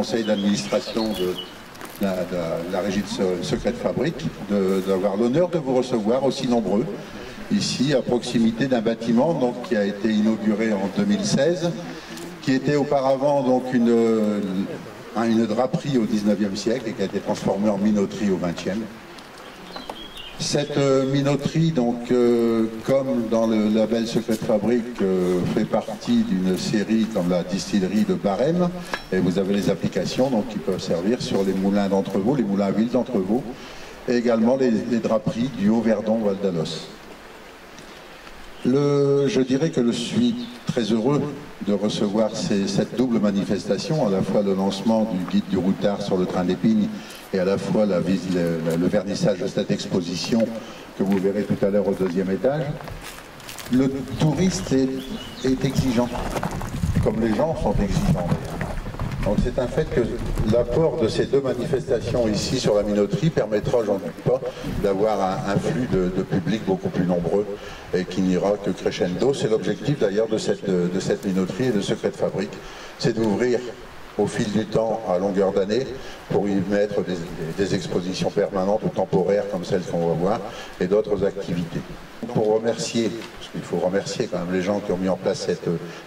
conseil d'administration de la régie de secret de fabrique, d'avoir l'honneur de vous recevoir aussi nombreux, ici à proximité d'un bâtiment donc, qui a été inauguré en 2016, qui était auparavant donc une draperie au 19e siècle et qui a été transformée en minoterie au 20e. Cette minoterie, donc, comme dans le label Secret de Fabrique, fait partie d'une série comme la distillerie de Barème, et vous avez les applications donc, qui peuvent servir sur les moulins d'Entrevaux, les moulins à huile d'Entrevaux, et également les draperies du Haut-Verdon-Val d'Alos. Je dirais que je suis très heureux de recevoir cette double manifestation, à la fois le lancement du guide du routard sur le train d'Épines et à la fois le vernissage de cette exposition que vous verrez tout à l'heure au deuxième étage. Le touriste est exigeant, comme les gens sont exigeants. Donc c'est un fait que l'apport de ces deux manifestations ici sur la minoterie permettra, j'en doute pas, d'avoir un flux de public beaucoup plus nombreux et qui n'ira que crescendo. C'est l'objectif d'ailleurs de cette minoterie et de Secret de Fabrique, c'est d'ouvrir au fil du temps, à longueur d'année, pour y mettre des expositions permanentes ou temporaires comme celles qu'on va voir, et d'autres activités. Pour remercier, parce qu'il faut remercier quand même les gens qui ont mis en place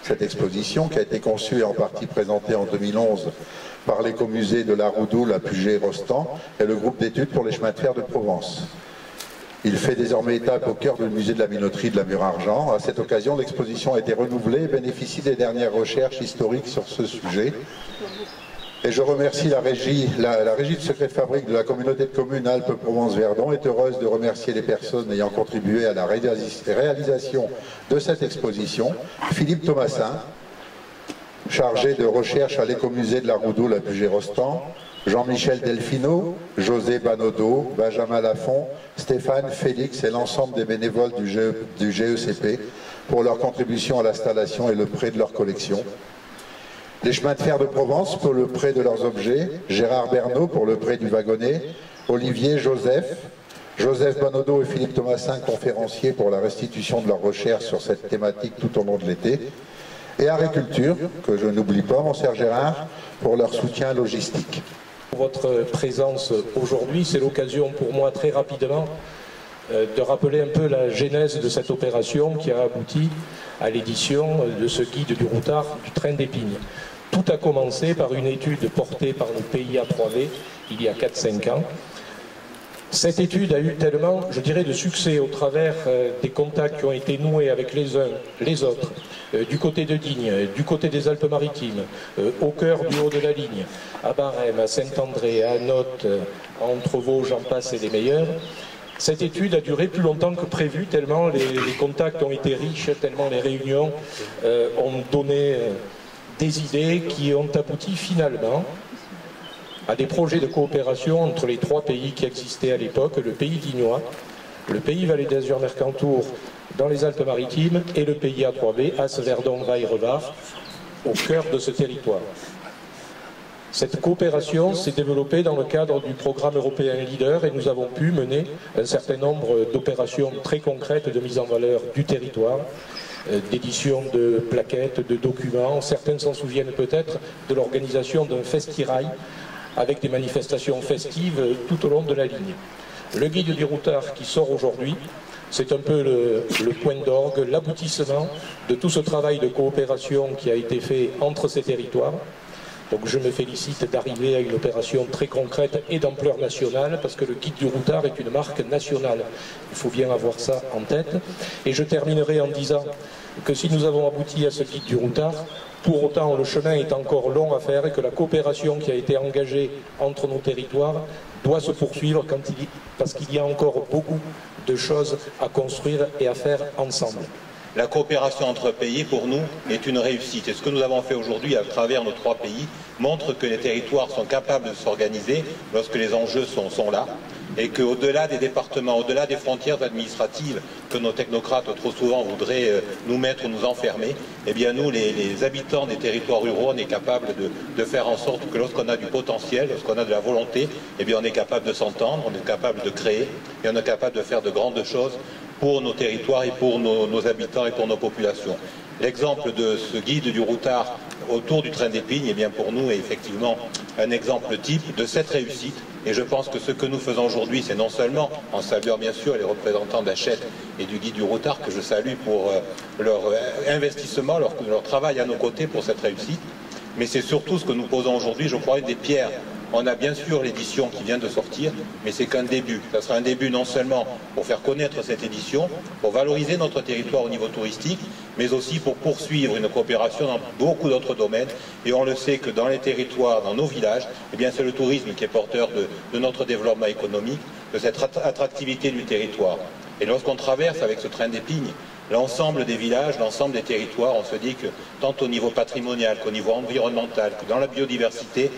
cette exposition, qui a été conçue et en partie présentée en 2011 par l'écomusée de la Roudoule à Puget-Rostand et le groupe d'études pour les chemins de fer de Provence. Il fait désormais étape au cœur du musée de la minoterie de la Mure-Argent. À cette occasion, l'exposition a été renouvelée et bénéficie des dernières recherches historiques sur ce sujet. Et je remercie la régie de Secret de Fabrique de la communauté de communes Alpes-Provence-Verdon est heureuse de remercier les personnes ayant contribué à la réalisation de cette exposition. Philippe Thomasin, chargé de recherche à l'écomusée de la Roudoule à Puget-Rostand, Jean-Michel Delfino, José Banodo, Benjamin Lafont, Stéphane, Félix et l'ensemble des bénévoles du GECP pour leur contribution à l'installation et le prêt de leur collection. Les chemins de fer de Provence pour le prêt de leurs objets, Gérard Bernot pour le prêt du wagonnet, Olivier, Joseph Banodo et Philippe Thomasin, conférenciers pour la restitution de leurs recherches sur cette thématique tout au long de l'été, et Agriculture, que je n'oublie pas, mon cher Gérard, pour leur soutien logistique. Votre présence aujourd'hui, c'est l'occasion pour moi très rapidement de rappeler un peu la genèse de cette opération qui a abouti à l'édition de ce guide du routard du train d'Épines. Tout a commencé par une étude portée par le PIA 3V il y a 4-5 ans. Cette étude a eu tellement, je dirais, de succès au travers des contacts qui ont été noués avec les uns, les autres, du côté de Digne, du côté des Alpes-Maritimes, au cœur du haut de la ligne, à Barème, à Saint-André, à Notte, à Entrevaux, j'en passe et les meilleurs. Cette étude a duré plus longtemps que prévu, tellement les contacts ont été riches, tellement les réunions ont donné des idées qui ont abouti finalement à des projets de coopération entre les trois pays qui existaient à l'époque, le pays dignois, le pays Vallée d'Azur Mercantour dans les Alpes-Maritimes et le pays A3B, As-Verdon-Vaille-Revard, au cœur de ce territoire. Cette coopération s'est développée dans le cadre du programme européen Leader et nous avons pu mener un certain nombre d'opérations très concrètes de mise en valeur du territoire, d'édition de plaquettes, de documents. Certains s'en souviennent peut-être de l'organisation d'un festirail avec des manifestations festives tout au long de la ligne. Le guide du routard qui sort aujourd'hui, c'est un peu le point d'orgue, l'aboutissement de tout ce travail de coopération qui a été fait entre ces territoires. Donc je me félicite d'arriver à une opération très concrète et d'ampleur nationale parce que le guide du routard est une marque nationale. Il faut bien avoir ça en tête. Et je terminerai en disant que si nous avons abouti à ce guide du routard, pour autant le chemin est encore long à faire et que la coopération qui a été engagée entre nos territoires doit se poursuivre parce qu'il y a encore beaucoup de choses à construire et à faire ensemble. La coopération entre pays, pour nous, est une réussite. Et ce que nous avons fait aujourd'hui à travers nos trois pays montre que les territoires sont capables de s'organiser lorsque les enjeux sont là. Et qu'au-delà des départements, au-delà des frontières administratives que nos technocrates trop souvent voudraient nous mettre ou nous enfermer, eh bien nous, les habitants des territoires ruraux, on est capables de faire en sorte que lorsqu'on a du potentiel, lorsqu'on a de la volonté, eh bien on est capable de s'entendre, on est capable de créer et on est capable de faire de grandes choses pour nos territoires et pour nos habitants et pour nos populations. L'exemple de ce guide du routard autour du train d'Épines, eh bien pour nous est effectivement un exemple type de cette réussite. Et je pense que ce que nous faisons aujourd'hui, c'est non seulement, en saluant bien sûr les représentants d'Hachette et du Guide du Routard, que je salue pour leur investissement, leur travail à nos côtés pour cette réussite, mais c'est surtout ce que nous posons aujourd'hui, je crois, une des pierres. On a bien sûr l'édition qui vient de sortir, mais c'est qu'un début. Ça sera un début non seulement pour faire connaître cette édition, pour valoriser notre territoire au niveau touristique, mais aussi pour poursuivre une coopération dans beaucoup d'autres domaines. Et on le sait que dans les territoires, dans nos villages, eh bien c'est le tourisme qui est porteur de notre développement économique, de cette attractivité du territoire. Et lorsqu'on traverse avec ce train d'Épines l'ensemble des villages, l'ensemble des territoires, on se dit que tant au niveau patrimonial qu'au niveau environnemental, que dans la biodiversité,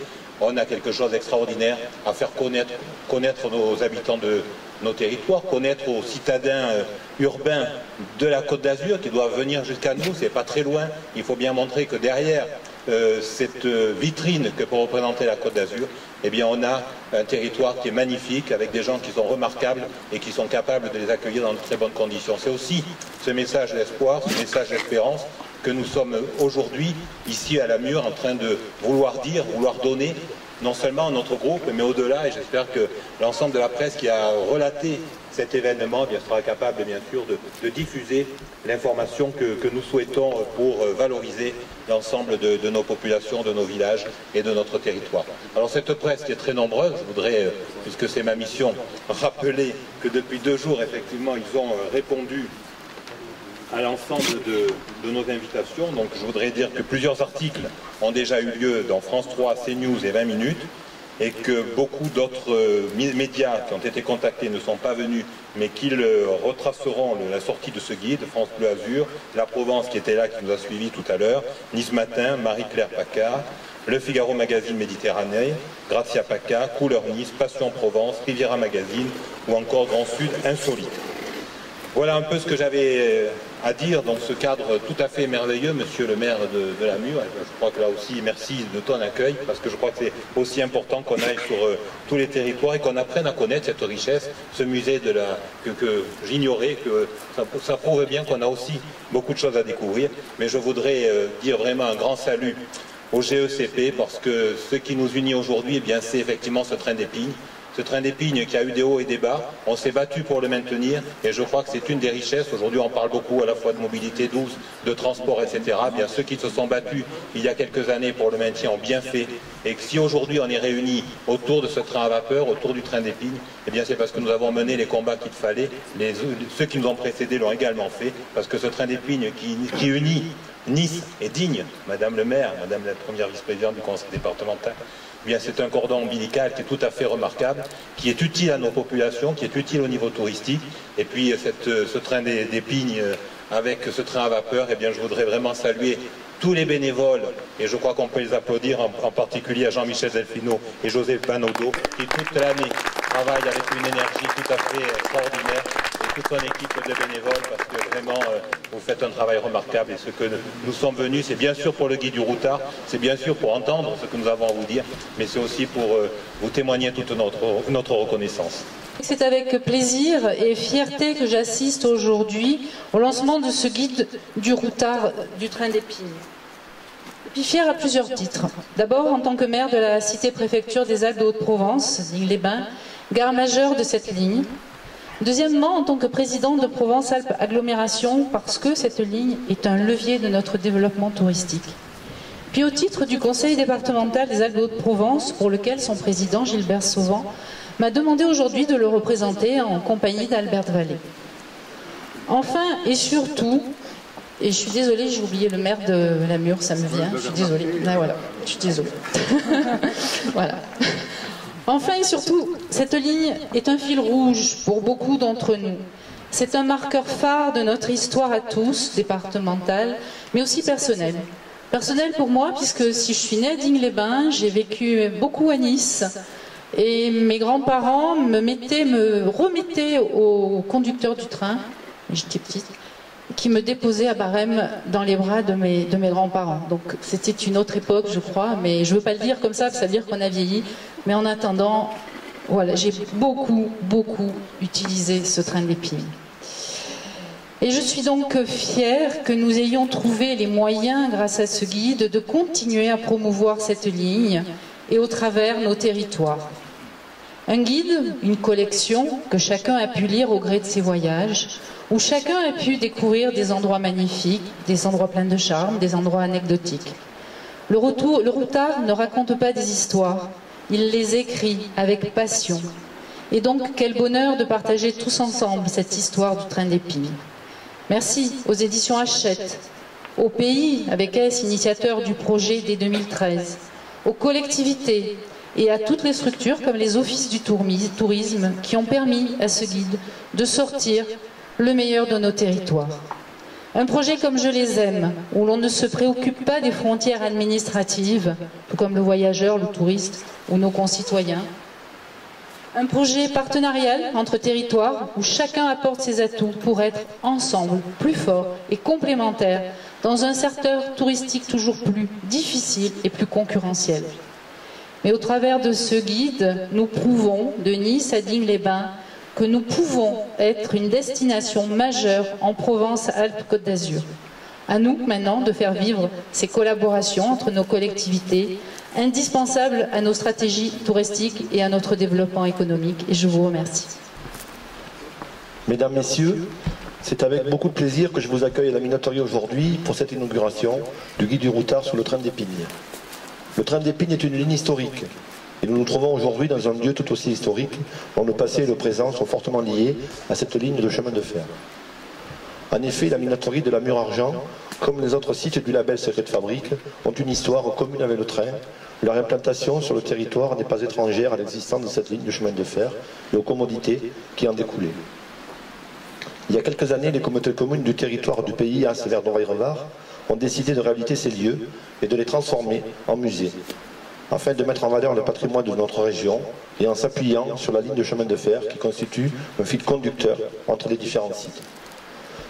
on a quelque chose d'extraordinaire à faire connaître nos habitants de nos territoires, connaître aux citadins urbains de la Côte d'Azur qui doivent venir jusqu'à nous, c'est pas très loin. Il faut bien montrer que derrière cette vitrine que peut représenter la Côte d'Azur, eh bien on a un territoire qui est magnifique, avec des gens qui sont remarquables et qui sont capables de les accueillir dans de très bonnes conditions. C'est aussi ce message d'espoir, ce message d'espérance que nous sommes aujourd'hui ici à la Mure en train de vouloir dire, vouloir donner, non seulement à notre groupe, mais au-delà, et j'espère que l'ensemble de la presse qui a relaté cet événement bien, sera capable bien sûr de diffuser l'information que nous souhaitons pour valoriser l'ensemble de nos populations, de nos villages et de notre territoire. Alors cette presse qui est très nombreuse, je voudrais, puisque c'est ma mission, rappeler que depuis 2 jours, effectivement, ils ont répondu à l'ensemble de nos invitations. Donc je voudrais dire que plusieurs articles ont déjà eu lieu dans France 3, CNews et 20 minutes, et que beaucoup d'autres médias qui ont été contactés ne sont pas venus, mais qu'ils retraceront la sortie de ce guide, France Bleu Azur, La Provence qui était là, qui nous a suivis tout à l'heure, Nice Matin, Marie-Claire Pacard, Le Figaro Magazine Méditerranée, Grazia Paca, Couleur Nice, Passion Provence, Riviera Magazine ou encore Grand Sud Insolite. Voilà un peu ce que j'avais à dire dans ce cadre tout à fait merveilleux, monsieur le maire de la Mure. Je crois que là aussi, merci de ton accueil, parce que je crois que c'est aussi important qu'on aille sur tous les territoires et qu'on apprenne à connaître cette richesse, ce musée que j'ignorais, que ça prouve bien qu'on a aussi beaucoup de choses à découvrir. Mais je voudrais dire vraiment un grand salut au GECP, parce que ce qui nous unit aujourd'hui, eh bien, c'est effectivement ce train d'Épines. Ce train d'Épines qui a eu des hauts et des bas, on s'est battu pour le maintenir et je crois que c'est une des richesses. Aujourd'hui on parle beaucoup à la fois de mobilité douce, de transport, etc. Bien, ceux qui se sont battus il y a quelques années pour le maintien ont bien fait, et que si aujourd'hui on est réunis autour de ce train à vapeur, autour du train d'Épines, eh bien c'est parce que nous avons mené les combats qu'il fallait. Ceux qui nous ont précédés l'ont également fait, parce que ce train d'Épines qui unit Nice est digne, Madame le maire, Madame la première vice-présidente du conseil départemental. Eh bien, c'est un cordon ombilical qui est tout à fait remarquable, qui est utile à nos populations, qui est utile au niveau touristique. Et puis ce train d'Épines avec ce train à vapeur, eh bien, je voudrais vraiment saluer tous les bénévoles, et je crois qu'on peut les applaudir, en particulier à Jean-Michel Delfino et José Panaudot, qui toute l'année travaillent avec une énergie tout à fait extraordinaire, et toute son équipe de bénévoles, parce que vraiment vous faites un travail remarquable. Et ce que nous sommes venus, c'est bien sûr pour le Guide du Routard, c'est bien sûr pour entendre ce que nous avons à vous dire, mais c'est aussi pour vous témoigner toute notre reconnaissance. C'est avec plaisir et fierté que j'assiste aujourd'hui au lancement de ce guide du Routard du train d'Épines. Et puis fière à plusieurs titres. D'abord en tant que maire de la cité-préfecture des Alpes de Haute-Provence, Digne-les-Bains, gare majeure de cette ligne. Deuxièmement en tant que présidente de Provence-Alpes Agglomération, parce que cette ligne est un levier de notre développement touristique. Puis au titre du conseil départemental des Alpes de Haute-Provence, pour lequel son président Gilbert Sauvant m'a demandé aujourd'hui de le représenter en compagnie d'Albert Vallée. Enfin et surtout, et je suis désolée, j'ai oublié le maire de la Mure, ça me vient, je suis désolée. Ah, voilà, je suis désolée. Voilà. Enfin et surtout, cette ligne est un fil rouge pour beaucoup d'entre nous. C'est un marqueur phare de notre histoire à tous, départementale, mais aussi personnelle. Personnelle pour moi, puisque si je suis née à Digne-les-Bains, j'ai vécu beaucoup à Nice, et mes grands-parents me remettaient au conducteur du train, j'étais petite, qui me déposait à Barème dans les bras de mes grands-parents. Donc c'était une autre époque, je crois, mais je ne veux pas le dire comme ça, ça veut dire qu'on a vieilli. Mais en attendant, voilà, j'ai beaucoup utilisé ce train d'Épines. Et je suis donc fière que nous ayons trouvé les moyens, grâce à ce guide, de continuer à promouvoir cette ligne et au travers nos territoires. Un guide, une collection que chacun a pu lire au gré de ses voyages, où chacun a pu découvrir des endroits magnifiques, des endroits pleins de charme, des endroits anecdotiques. Le routard ne raconte pas des histoires, il les écrit avec passion. Et donc, quel bonheur de partager tous ensemble cette histoire du train d'Épines. Merci aux éditions Hachette, au pays, avec S, initiateur du projet dès 2013, aux collectivités et à toutes les structures comme les offices du tourisme qui ont permis à ce guide de sortir le meilleur de nos territoires. Un projet comme Je les aime, où l'on ne se préoccupe pas des frontières administratives, tout comme le voyageur, le touriste ou nos concitoyens. Un projet partenarial entre territoires où chacun apporte ses atouts pour être ensemble plus forts et complémentaires dans un secteur touristique toujours plus difficile et plus concurrentiel. Mais au travers de ce guide, nous prouvons, de Nice à Digne-les-Bains, que nous pouvons être une destination majeure en Provence-Alpes-Côte d'Azur. À nous maintenant de faire vivre ces collaborations entre nos collectivités, indispensables à nos stratégies touristiques et à notre développement économique. Et je vous remercie. Mesdames, Messieurs, c'est avec beaucoup de plaisir que je vous accueille à la minoterie aujourd'hui pour cette inauguration du guide du routard sur le train d'Épines. Le train d'Épines est une ligne historique et nous nous trouvons aujourd'hui dans un lieu tout aussi historique dont le passé et le présent sont fortement liés à cette ligne de chemin de fer. En effet, la minoterie de la Mure-Argent, comme les autres sites du label Secret de Fabrique, ont une histoire commune avec le train. Leur implantation sur le territoire n'est pas étrangère à l'existence de cette ligne de chemin de fer et aux commodités qui en découlaient. Il y a quelques années, les communautés communes du territoire du pays, As, Verdon, Vairevard, ont décidé de réhabiliter ces lieux et de les transformer en musées, afin de mettre en valeur le patrimoine de notre région et en s'appuyant sur la ligne de chemin de fer qui constitue un fil conducteur entre les différents sites.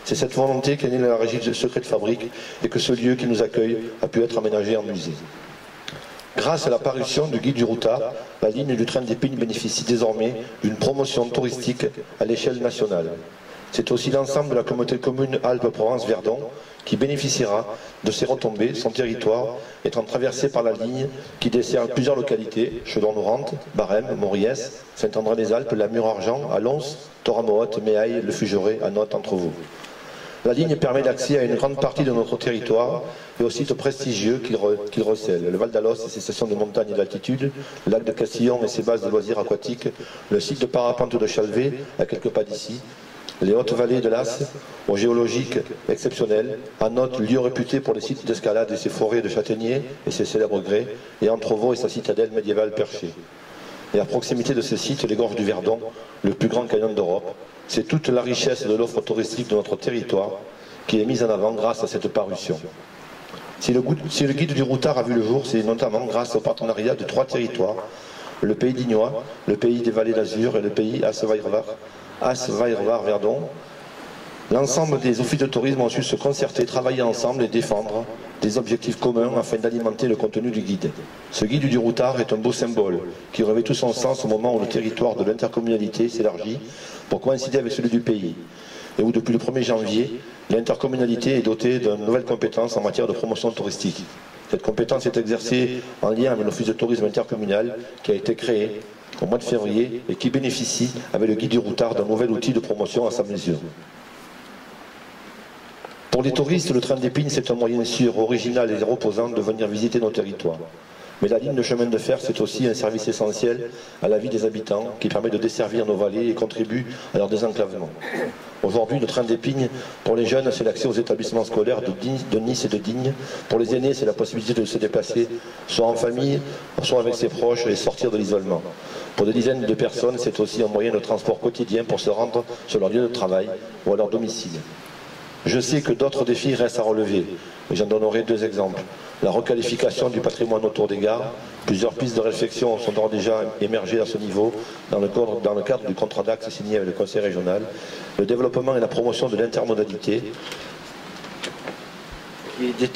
C'est cette volonté qu'est née la régie de Secret de Fabrique et que ce lieu qui nous accueille a pu être aménagé en musée. Grâce à la parution du guide du routard, la ligne du train d'Épines bénéficie désormais d'une promotion touristique à l'échelle nationale. C'est aussi l'ensemble de la communauté commune Alpes-Provence-Verdon qui bénéficiera de ces retombées, son territoire étant traversé par la ligne qui dessert plusieurs localités, Chelon-Nourante, Barème, Moriès, Saint-André-les-Alpes, la Mure-Argent, Alons, Toramotte, Méaille, Le Fugeret, Anote, entre vous. La ligne permet l'accès à une grande partie de notre territoire et aux sites prestigieux qu'il recèle. Le Val d'Alos et ses stations de montagne et d'altitude, le lac de Castillon et ses bases de loisirs aquatiques, le site de parapente de Chalvet, à quelques pas d'ici, les hautes vallées de l'As, aux géologiques exceptionnels, Anote, lieu réputé pour les sites d'escalade et ses forêts de châtaigniers et ses célèbres grès, et Entrevaux et sa citadelle médiévale perchée. Et à proximité de ces sites, les gorges du Verdon, le plus grand canyon d'Europe. C'est toute la richesse de l'offre touristique de notre territoire qui est mise en avant grâce à cette parution. Si le guide du routard a vu le jour, c'est notamment grâce au partenariat de 3 territoires, le pays d'Ignois, le pays des vallées d'Azur et le pays As-Vairevard-Verdon. L'ensemble des offices de tourisme ont su se concerter, travailler ensemble et défendre des objectifs communs afin d'alimenter le contenu du guide. Ce guide du routard est un beau symbole qui revêt tout son sens au moment où le territoire de l'intercommunalité s'élargit pour coïncider avec celui du pays et où depuis le 1er janvier, l'intercommunalité est dotée d'une nouvelle compétence en matière de promotion touristique. Cette compétence est exercée en lien avec l'office de tourisme intercommunal qui a été créé au mois de février et qui bénéficie avec le guide du routard d'un nouvel outil de promotion à sa mesure. Pour les touristes, le train d'Épines, c'est un moyen sûr, original et reposant de venir visiter nos territoires. Mais la ligne de chemin de fer, c'est aussi un service essentiel à la vie des habitants qui permet de desservir nos vallées et contribue à leur désenclavement. Aujourd'hui, le train d'Épines, pour les jeunes, c'est l'accès aux établissements scolaires de Nice et de Digne. Pour les aînés, c'est la possibilité de se déplacer, soit en famille, soit avec ses proches et sortir de l'isolement. Pour des dizaines de personnes, c'est aussi un moyen de transport quotidien pour se rendre sur leur lieu de travail ou à leur domicile. Je sais que d'autres défis restent à relever, et j'en donnerai 2 exemples. La requalification du patrimoine autour des gares. Plusieurs pistes de réflexion sont d'ores déjà émergées à ce niveau dans le cadre du contrat d'axe signé avec le Conseil régional. Le développement et la promotion de l'intermodalité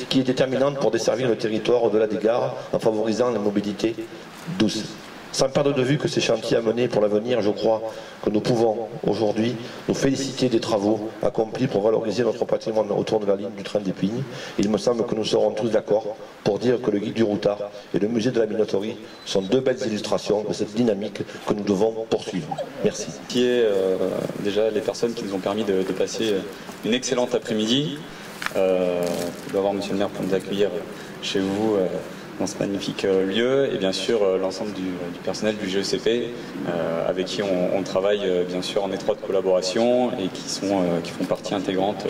qui est déterminante pour desservir le territoire au-delà des gares en favorisant la mobilité douce. Sans perdre de vue que ces chantiers à mener pour l'avenir, je crois que nous pouvons aujourd'hui nous féliciter des travaux accomplis pour valoriser notre patrimoine autour de la ligne du train d'Épines. Il me semble que nous serons tous d'accord pour dire que le guide du routard et le musée de la minoterie sont deux belles illustrations de cette dynamique que nous devons poursuivre. Merci. Déjà les personnes qui nous ont permis de passer une excellente après-midi. D'abord, monsieur le maire, pour nous accueillir chez vous dans ce magnifique lieu, et bien sûr l'ensemble du personnel du GECP avec qui on travaille bien sûr en étroite collaboration et qui font partie intégrante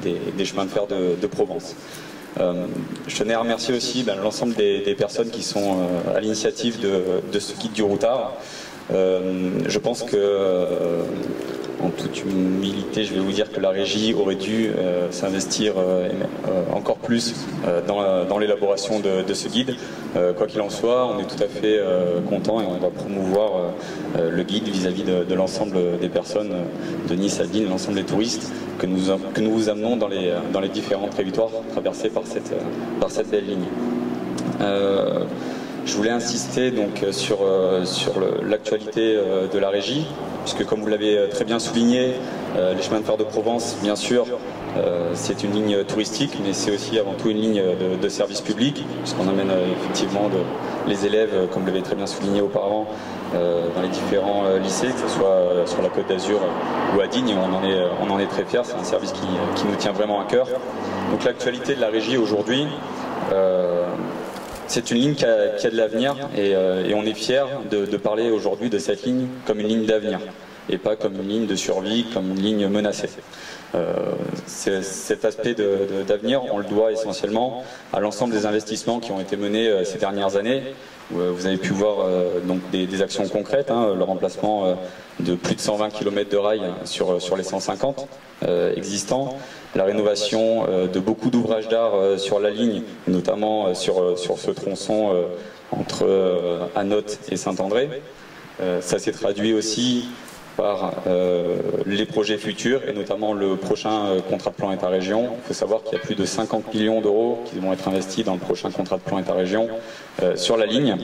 des chemins de fer de Provence. Je tenais à remercier aussi l'ensemble des personnes qui sont à l'initiative de ce guide du routard. Je pense que en toute humilité, je vais vous dire que la régie aurait dû s'investir encore plus dans l'élaboration de ce guide. Quoi qu'il en soit, on est tout à fait content et on va promouvoir le guide vis-à-vis de l'ensemble des personnes de Nice à Digne, l'ensemble des touristes que nous vous amenons dans les différents territoires traversés par cette belle ligne. Je voulais insister donc sur l'actualité de la régie, puisque comme vous l'avez très bien souligné, les chemins de fer de Provence, bien sûr, c'est une ligne touristique, mais c'est aussi avant tout une ligne de service public, puisqu'on amène effectivement les élèves, comme vous l'avez très bien souligné auparavant, dans les différents lycées, que ce soit sur la Côte d'Azur ou à Digne, on en est très fiers, c'est un service qui nous tient vraiment à cœur. Donc l'actualité de la régie aujourd'hui, c'est une ligne qui a de l'avenir et on est fiers de parler aujourd'hui de cette ligne comme une ligne d'avenir et pas comme une ligne de survie, comme une ligne menacée. Cet aspect d'avenir, on le doit essentiellement à l'ensemble des investissements qui ont été menés ces dernières années. Vous avez pu voir donc des actions concrètes, le remplacement de plus de 120 km de rails sur les 150 existants, la rénovation de beaucoup d'ouvrages d'art sur la ligne, notamment sur ce tronçon entre Anote et Saint-André. Ça s'est traduit aussi par les projets futurs et notamment le prochain contrat de plan État-région. Il faut savoir qu'il y a plus de 50 millions d'euros qui vont être investis dans le prochain contrat de plan État-région sur la ligne.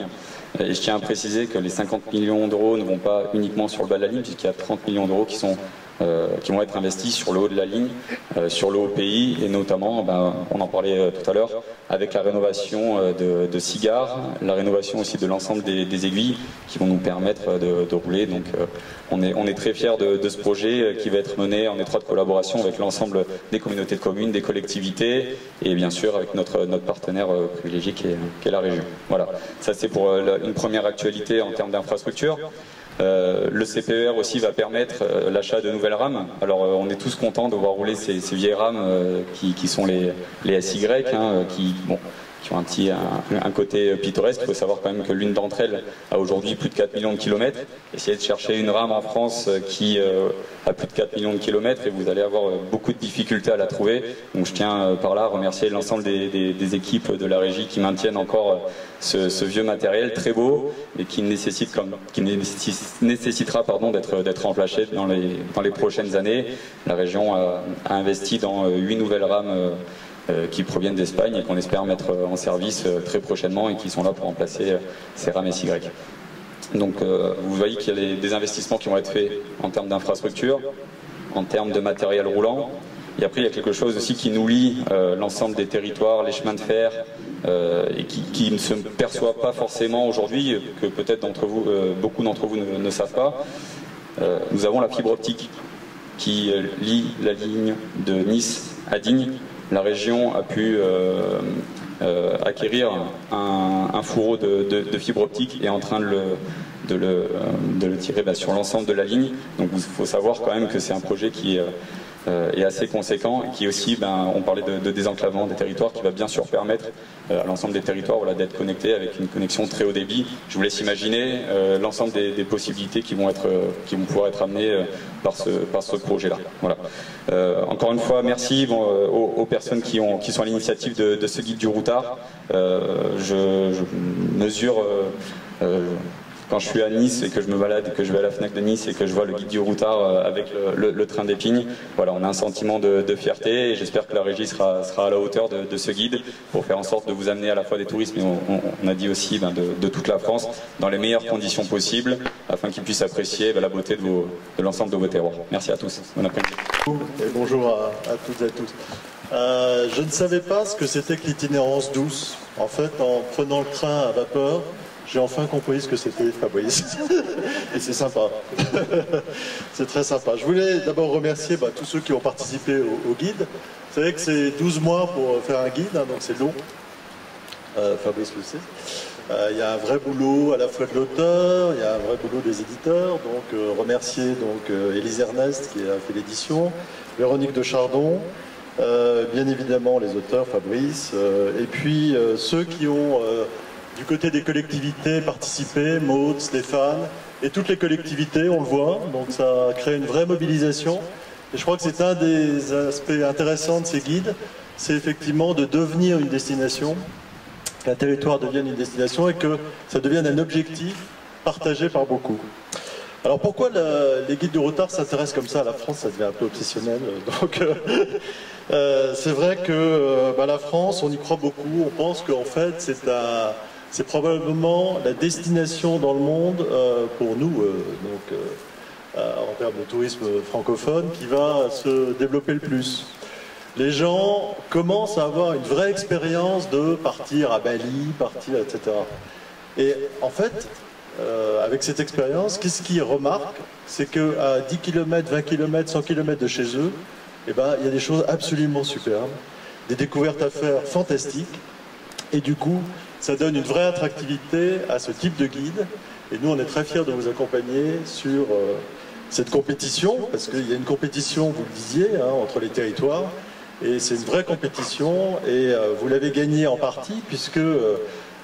Et je tiens à préciser que les 50 millions d'euros ne vont pas uniquement sur le bas de la ligne, puisqu'il y a 30 millions d'euros qui vont être investis sur le haut de la ligne, sur le haut pays, et notamment, on en parlait tout à l'heure, avec la rénovation de Cigares, la rénovation aussi de l'ensemble des aiguilles qui vont nous permettre de rouler. Donc on est très fiers de ce projet qui va être mené en étroite collaboration avec l'ensemble des communautés de communes, des collectivités et bien sûr avec notre partenaire privilégié qui est la région. Voilà, ça c'est pour une première actualité en termes d'infrastructure. Le CPER aussi va permettre l'achat de nouvelles rames. Alors on est tous contents de voir rouler ces vieilles rames qui sont les SY, qui ont un côté pittoresque. Il faut savoir quand même que l'une d'entre elles a aujourd'hui plus de 4 millions de kilomètres. Essayez de chercher une rame en France qui a plus de 4 millions de kilomètres et vous allez avoir beaucoup de difficultés à la trouver. Donc je tiens par là à remercier l'ensemble des équipes de la régie qui maintiennent encore ce vieux matériel très beau et qui nécessitera d'être remplacé dans les prochaines années. La région a investi dans 8 nouvelles rames qui proviennent d'Espagne et qu'on espère mettre en service très prochainement et qui sont là pour remplacer ces rames SY. Donc vous voyez qu'il y a des investissements qui vont être faits en termes d'infrastructure, en termes de matériel roulant. Et après il y a quelque chose aussi qui nous lie l'ensemble des territoires, les chemins de fer, et qui ne se perçoit pas forcément aujourd'hui, que peut-être beaucoup d'entre vous ne savent pas. Nous avons la fibre optique qui lie la ligne de Nice à Digne. La région a pu acquérir un fourreau de fibre optique et est en train de le tirer sur l'ensemble de la ligne. Donc il faut savoir quand même que c'est un projet qui est assez conséquent et qui aussi, on parlait de désenclavement des territoires, qui va bien sûr permettre à l'ensemble des territoires d'être connectés avec une connexion très haut débit. Je vous laisse imaginer l'ensemble des possibilités qui vont pouvoir être amenées par ce projet-là. Voilà. Encore une fois, merci aux personnes qui sont à l'initiative de ce guide du routard. Je mesure quand je suis à Nice et que je me balade, et que je vais à la FNAC de Nice et que je vois le guide du routard avec le train d'Épingle, voilà, on a un sentiment de fierté et j'espère que la régie sera à la hauteur de ce guide pour faire en sorte de vous amener à la fois des touristes, mais on a dit aussi de toute la France, dans les meilleures conditions possibles, afin qu'ils puissent apprécier la beauté de l'ensemble de vos terroirs. Merci à tous. Bon après-midi. Et bonjour à toutes et à tous. Je ne savais pas ce que c'était que l'itinérance douce. En fait, en prenant le train à vapeur, j'ai enfin compris ce que c'était, Fabrice. Et c'est sympa. C'est très sympa. Je voulais d'abord remercier tous ceux qui ont participé au guide. Vous savez que c'est 12 mois pour faire un guide, donc c'est long. Fabrice le sait. Il y a un vrai boulot à la fois de l'auteur, il y a un vrai boulot des éditeurs. Donc remercier Élise Ernest qui a fait l'édition, Véronique de Chardon, bien évidemment les auteurs, Fabrice, et puis ceux qui ont du côté des collectivités participé, Maud, Stéphane, et toutes les collectivités, on le voit, donc ça crée une vraie mobilisation. Et je crois que c'est un des aspects intéressants de ces guides, c'est effectivement de devenir une destination, qu'un territoire devienne une destination et que ça devienne un objectif partagé par beaucoup. Alors pourquoi les guides du routard s'intéressent comme ça à la France? Ça devient un peu obsessionnel. Donc c'est vrai que la France, on y croit beaucoup. On pense qu'en fait c'est probablement la destination dans le monde pour nous, en termes de tourisme francophone, qui va se développer le plus. Les gens commencent à avoir une vraie expérience de partir à Bali, partir, etc. Et en fait, avec cette expérience, qu'est-ce qu'ils remarquent? C'est qu'à 10 km, 20 km, 100 km de chez eux, il y a des choses absolument superbes, des découvertes à faire fantastiques, et du coup, ça donne une vraie attractivité à ce type de guide. Et nous, on est très fiers de vous accompagner sur cette compétition, parce qu'il y a une compétition, vous le disiez, entre les territoires, et c'est une vraie compétition, et vous l'avez gagnée en partie, puisque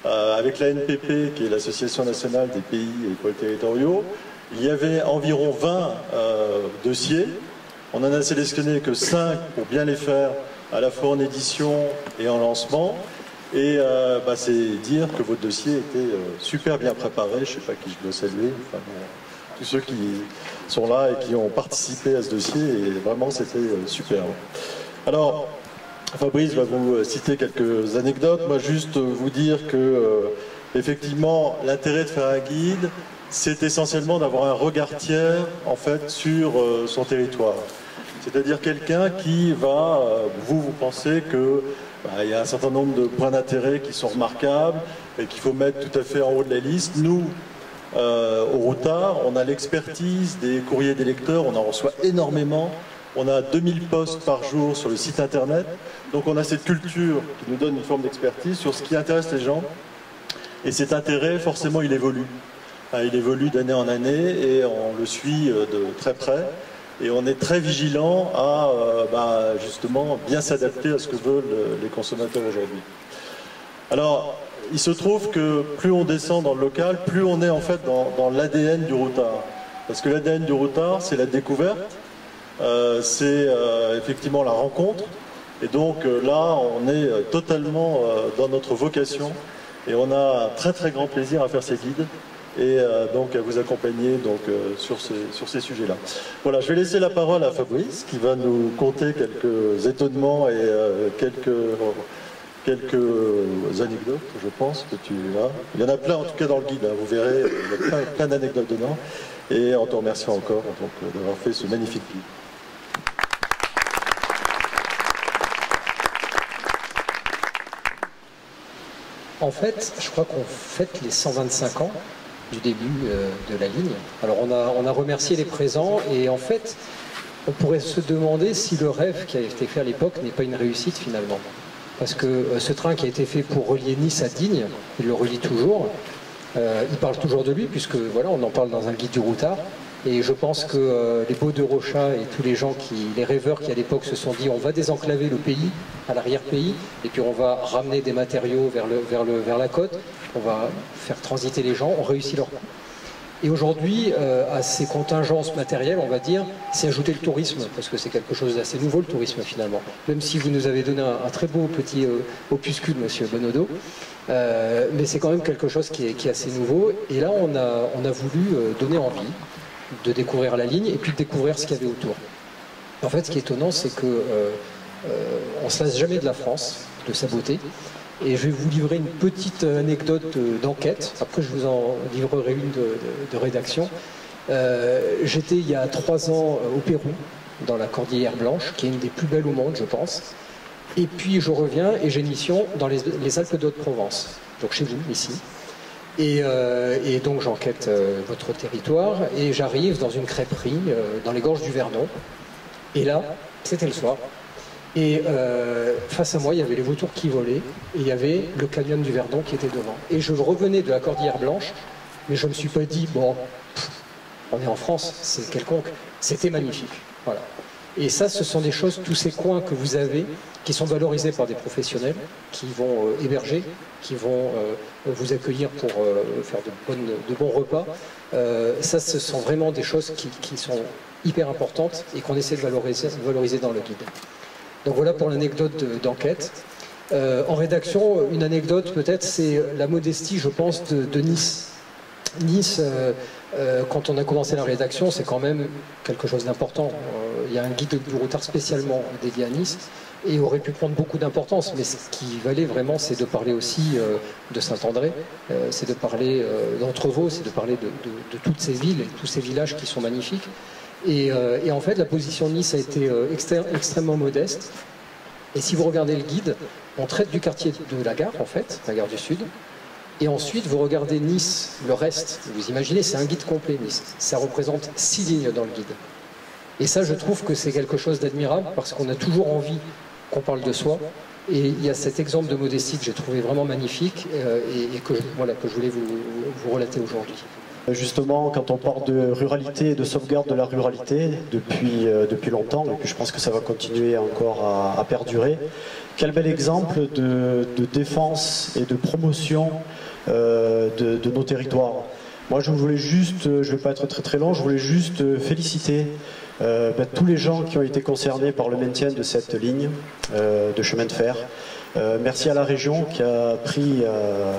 avec la NPP, qui est l'Association nationale des pays et pôles territoriaux, il y avait environ 20 dossiers. On n'en a sélectionné que 5 pour bien les faire, à la fois en édition et en lancement. Et c'est dire que votre dossier était super bien préparé. Je ne sais pas qui je dois saluer. Tous ceux qui sont là et qui ont participé à ce dossier, et vraiment c'était super. Alors, Fabrice va vous citer quelques anecdotes. Moi, juste vous dire que, effectivement, l'intérêt de faire un guide, c'est essentiellement d'avoir un regard tiers, en fait, sur son territoire. C'est-à-dire quelqu'un qui va, vous pensez que il y a un certain nombre de points d'intérêt qui sont remarquables et qu'il faut mettre tout à fait en haut de la liste. Nous, au routard, on a l'expertise des courriers des lecteurs, on en reçoit énormément. On a 2000 posts par jour sur le site internet. Donc on a cette culture qui nous donne une forme d'expertise sur ce qui intéresse les gens. Et cet intérêt, forcément, il évolue. Il évolue d'année en année et on le suit de très près. Et on est très vigilant à justement bien s'adapter à ce que veulent les consommateurs aujourd'hui. Alors, il se trouve que plus on descend dans le local, plus on est en fait dans l'ADN du routard. Parce que l'ADN du routard, c'est la découverte, c'est effectivement la rencontre. Et donc là, on est totalement dans notre vocation. Et on a un très très grand plaisir à faire ces guides. Et donc à vous accompagner sur ces sujets-là. Voilà, je vais laisser la parole à Fabrice qui va nous conter quelques étonnements et quelques anecdotes, je pense, que tu as. Il y en a plein en tout cas dans le guide, vous verrez, il y a plein d'anecdotes dedans. Et on te remercie encore d'avoir fait ce magnifique guide. En fait, je crois qu'on fête les 125 ans du début de la ligne. Alors on a remercié les présents et en fait on pourrait se demander si le rêve qui a été fait à l'époque n'est pas une réussite finalement. Parce que ce train qui a été fait pour relier Nice à Digne, il le relie toujours, il parle toujours de lui puisque voilà, on en parle dans un guide du routard. Et je pense que les Beaux de Rochat et tous les gens les rêveurs qui à l'époque se sont dit on va désenclaver le pays, à l'arrière-pays, et puis on va ramener des matériaux vers la côte, on va faire transiter les gens, on réussit leur coup. Et aujourd'hui, à ces contingences matérielles, on va dire, c'est ajouter le tourisme, parce que c'est quelque chose d'assez nouveau, le tourisme finalement. Même si vous nous avez donné un très beau petit opuscule, monsieur Bonodo, mais c'est quand même quelque chose qui est assez nouveau. Et là, on a voulu donner envie de découvrir la ligne et puis de découvrir ce qu'il y avait autour. En fait, ce qui est étonnant, c'est que on ne se lasse jamais de la France, de sa beauté. Et je vais vous livrer une petite anecdote d'enquête. Après, je vous en livrerai une de rédaction. J'étais il y a 3 ans au Pérou, dans la Cordillère Blanche, qui est une des plus belles au monde, je pense. Et puis, je reviens et j'ai une mission dans les Alpes d'Haute-Provence, donc chez vous, ici. Et donc, j'enquête votre territoire et j'arrive dans une crêperie, dans les gorges du Verdon. Et là, c'était le soir. Et face à moi, il y avait les vautours qui volaient et il y avait le canyon du Verdon qui était devant. Et je revenais de la Cordillère Blanche, mais je ne me suis pas dit, bon, on est en France, c'est quelconque. C'était magnifique. Voilà. Et ça, ce sont des choses, tous ces coins que vous avez, qui sont valorisés par des professionnels, qui vont héberger, qui vont vous accueillir pour faire de bons repas. Ça, ce sont vraiment des choses qui sont hyper importantes et qu'on essaie de valoriser dans le guide. Donc voilà pour l'anecdote d'enquête. En rédaction, une anecdote peut-être, c'est la modestie, je pense, de Nice. Nice, quand on a commencé la rédaction, c'est quand même quelque chose d'important. Il y a un guide du routard spécialement dédié à Nice et aurait pu prendre beaucoup d'importance. Mais ce qui valait vraiment, c'est de parler aussi de Saint-André, c'est de parler d'Entrevaux, c'est de parler de toutes ces villes et tous ces villages qui sont magnifiques. Et en fait, la position de Nice a été extrêmement modeste. Et si vous regardez le guide, on traite du quartier de la gare, en fait, la gare du Sud. Et ensuite, vous regardez Nice, le reste. Vous imaginez, c'est un guide complet, Nice. Ça représente 6 lignes dans le guide. Et ça, je trouve que c'est quelque chose d'admirable parce qu'on a toujours envie qu'on parle de soi. Et il y a cet exemple de modestie que j'ai trouvé vraiment magnifique et que je voulais vous relater aujourd'hui. Justement, quand on parle de ruralité et de sauvegarde de la ruralité depuis longtemps, et puis je pense que ça va continuer encore à perdurer, quel bel exemple de défense et de promotion de nos territoires. Moi, je voulais juste, je ne vais pas être très long, je voulais juste féliciter tous les gens qui ont été concernés par le maintien de cette ligne de chemin de fer. Merci à la région qui a pris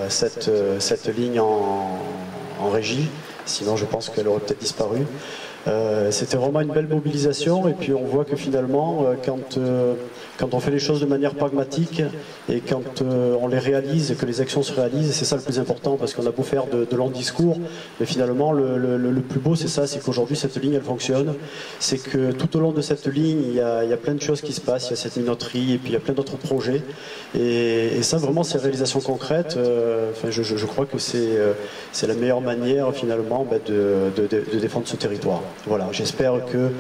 cette ligne en régie, sinon je pense qu'elle aurait peut-être disparu. C'était vraiment une belle mobilisation et puis on voit que finalement quand on fait les choses de manière pragmatique et quand on les réalise et que les actions se réalisent, c'est ça le plus important parce qu'on a beau faire de longs discours, mais finalement le plus beau c'est ça, c'est qu'aujourd'hui cette ligne elle fonctionne, c'est que tout au long de cette ligne il y a plein de choses qui se passent, il y a cette minoterie et puis il y a plein d'autres projets et ça vraiment c'est réalisation concrète, je crois que c'est la meilleure manière finalement de défendre ce territoire. Voilà, j'espère que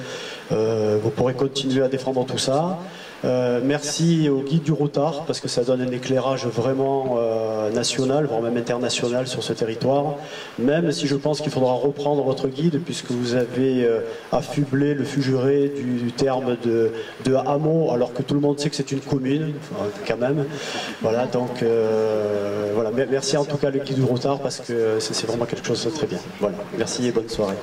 vous pourrez continuer à défendre tout ça. Merci au guide du routard parce que ça donne un éclairage vraiment national, voire même international sur ce territoire. Même si je pense qu'il faudra reprendre votre guide puisque vous avez affublé le figuré du terme de hameau alors que tout le monde sait que c'est une commune, enfin, quand même. Voilà, donc voilà. Merci en tout cas le guide du routard parce que c'est vraiment quelque chose de très bien. Voilà, merci et bonne soirée.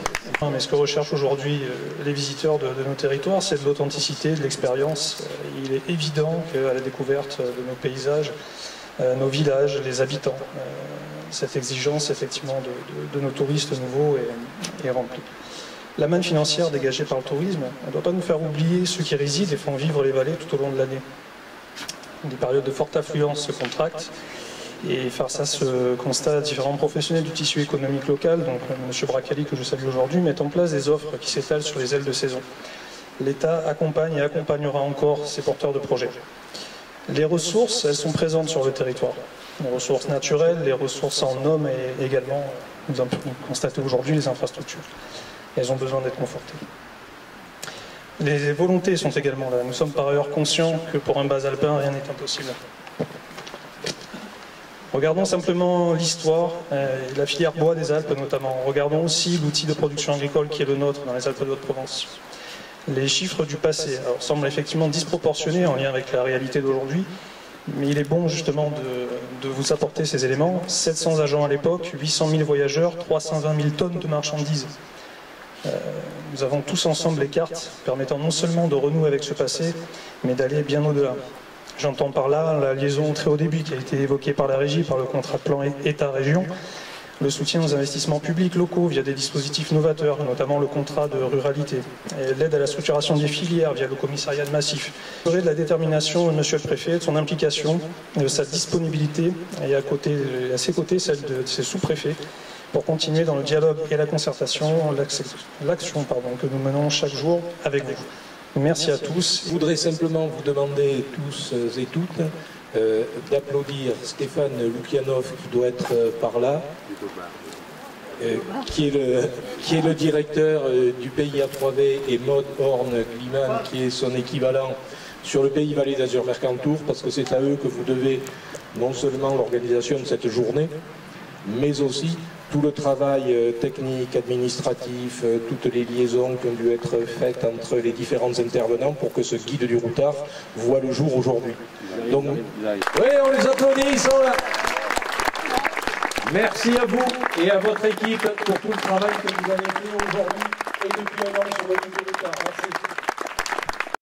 Mais ce que recherchent aujourd'hui les visiteurs de nos territoires, c'est de l'authenticité, de l'expérience. Il est évident qu'à la découverte de nos paysages, nos villages, les habitants, cette exigence effectivement de nos touristes nouveaux est remplie. La manne financière dégagée par le tourisme ne doit pas nous faire oublier ceux qui résident et font vivre les vallées tout au long de l'année. Des périodes de forte affluence se contractent. Et face à ce constat, différents professionnels du tissu économique local, donc M. Bracali que je salue aujourd'hui, mettent en place des offres qui s'étalent sur les ailes de saison. L'État accompagne et accompagnera encore ces porteurs de projets. Les ressources, elles sont présentes sur le territoire. Les ressources naturelles, les ressources en hommes et également, nous avons pu constater aujourd'hui, les infrastructures. Elles ont besoin d'être confortées. Les volontés sont également là. Nous sommes par ailleurs conscients que pour un bas alpin, rien n'est impossible. Regardons simplement l'histoire, la filière bois des Alpes notamment. Regardons aussi l'outil de production agricole qui est le nôtre dans les Alpes de Haute-Provence. Les chiffres du passé semblent effectivement disproportionnés en lien avec la réalité d'aujourd'hui, Mais il est bon justement de vous apporter ces éléments. 700 agents à l'époque, 800 000 voyageurs, 320 000 tonnes de marchandises. Nous avons tous ensemble les cartes permettant non seulement de renouer avec ce passé, mais d'aller bien au-delà. J'entends par là la liaison très haut débit qui a été évoquée par la régie, par le contrat de plan État-région, le soutien aux investissements publics locaux via des dispositifs novateurs, notamment le contrat de ruralité, et l'aide à la structuration des filières via le commissariat de massif. De la détermination de Monsieur le Préfet, de son implication, de sa disponibilité, et à ses côtés celle de ses sous-préfets, pour continuer dans le dialogue et la concertation, l'action que nous menons chaque jour avec vous. Merci à tous. Je voudrais simplement vous demander tous et toutes d'applaudir Stéphane Loukianov qui doit être par là, qui est le directeur du pays A3V, et Maud Horn-Gliman qui est son équivalent sur le pays Vallée d'Azur Mercantour, parce que c'est à eux que vous devez non seulement l'organisation de cette journée, mais aussi tout le travail technique, administratif, toutes les liaisons qui ont dû être faites entre les différents intervenants pour que ce guide du routard voit le jour aujourd'hui. Donc, oui, on les applaudit, ils sont là. Merci à vous et à votre équipe pour tout le travail que vous avez fait aujourd'hui et depuis un an sur le guide du routard. Merci.